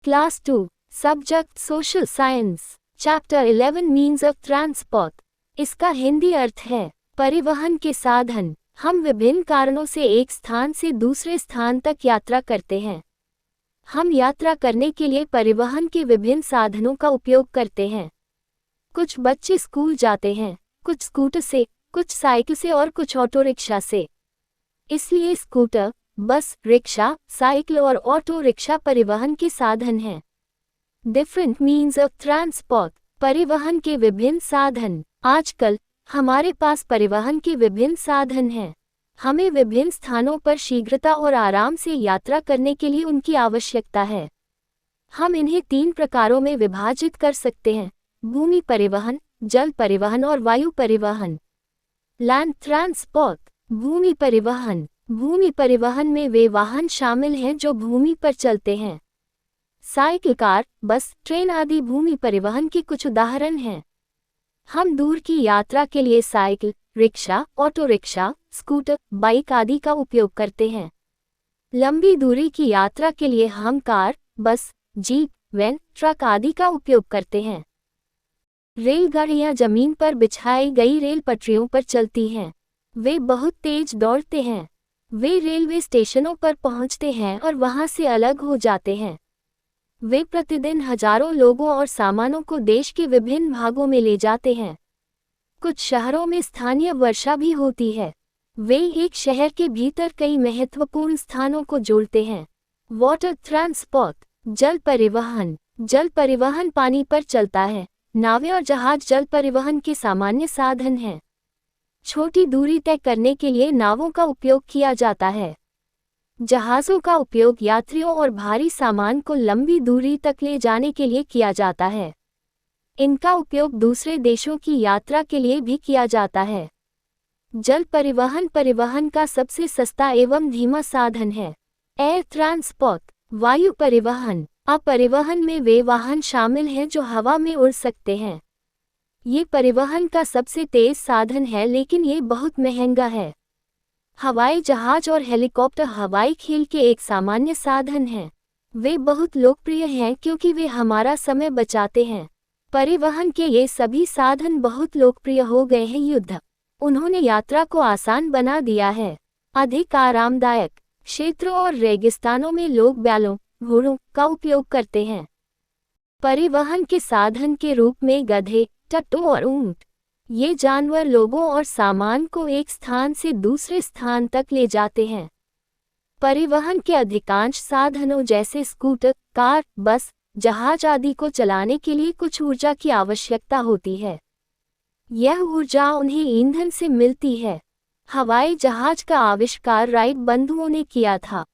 Class 2, Subject Social Science, Chapter 11 Means of Transport। इसका हिंदी अर्थ है परिवहन के साधन। हम विभिन्न कारणों से एक स्थान से दूसरे स्थान तक यात्रा करते हैं। हम यात्रा करने के लिए परिवहन के विभिन्न साधनों का उपयोग करते हैं। कुछ बच्चे स्कूल जाते हैं, कुछ स्कूटर से, कुछ साइकिल से और कुछ ऑटो रिक्शा से। इसलिए स्कूटर, बस, रिक्शा, साइकिल और ऑटो रिक्शा परिवहन के साधन हैं। डिफरेंट मीन्स ऑफ ट्रांसपोर्ट, परिवहन के विभिन्न साधन। आजकल हमारे पास परिवहन के विभिन्न साधन हैं। हमें विभिन्न स्थानों पर शीघ्रता और आराम से यात्रा करने के लिए उनकी आवश्यकता है। हम इन्हें 3 प्रकारों में विभाजित कर सकते हैं: भूमि परिवहन, जल परिवहन और वायु परिवहन। लैंड ट्रांसपोर्ट, भूमि परिवहन। भूमि परिवहन में वे वाहन शामिल हैं जो भूमि पर चलते हैं। साइकिल, कार, बस, ट्रेन आदि भूमि परिवहन के कुछ उदाहरण हैं। हम दूर की यात्रा के लिए cycle, rickshaw, auto rickshaw, scooter, bike आदि का उपयोग करते हैं। लंबी दूरी की यात्रा के लिए हम कार, बस, जीप, वैन, ट्रक आदि का उपयोग करते हैं। रेलगाड़ियां जमीन पर बिछाई गई रेल पटरियों पर चलती हैं। वे बहुत तेज दौड़ते हैं। वे रेलवे स्टेशनों पर पहुंचते हैं और वहां से अलग हो जाते हैं। वे प्रतिदिन हजारों लोगों और सामानों को देश के विभिन्न भागों में ले जाते हैं। कुछ शहरों में स्थानीय वर्षा भी होती है। वे एक शहर के भीतर कई महत्वपूर्ण स्थानों को जोड़ते हैं। वाटर ट्रांसपोर्ट, जल परिवहन। जल परिवहन पानी पर चलता है। नावें और जहाज जल परिवहन के सामान्य साधन हैं। छोटी दूरी तय करने के लिए नावों का उपयोग किया जाता है। जहाज़ों का उपयोग यात्रियों और भारी सामान को लंबी दूरी तक ले जाने के लिए किया जाता है। इनका उपयोग दूसरे देशों की यात्रा के लिए भी किया जाता है। जल परिवहन परिवहन का सबसे सस्ता एवं धीमा साधन है। एयर ट्रांसपोर्ट, वायु परिवहन। परिवहन में वे वाहन शामिल हैं जो हवा में उड़ सकते हैं। ये परिवहन का सबसे तेज साधन है, लेकिन ये बहुत महंगा है। हवाई जहाज और हेलीकॉप्टर हवाई खेल के एक सामान्य साधन हैं। वे बहुत लोकप्रिय हैं क्योंकि वे हमारा समय बचाते हैं। परिवहन के ये सभी साधन बहुत लोकप्रिय हो गए हैं। युद्ध, उन्होंने यात्रा को आसान बना दिया है। अधिक आरामदायक क्षेत्रों और रेगिस्तानों में लोग बैलों, घोड़ों का उपयोग करते हैं। परिवहन के साधन के रूप में गधे, टट्टू और ऊंट। ये जानवर लोगों और सामान को एक स्थान से दूसरे स्थान तक ले जाते हैं। परिवहन के अधिकांश साधनों जैसे स्कूटर, कार, बस, जहाज आदि को चलाने के लिए कुछ ऊर्जा की आवश्यकता होती है। यह ऊर्जा उन्हें ईंधन से मिलती है। हवाई जहाज का आविष्कार राइट बंधुओं ने किया था।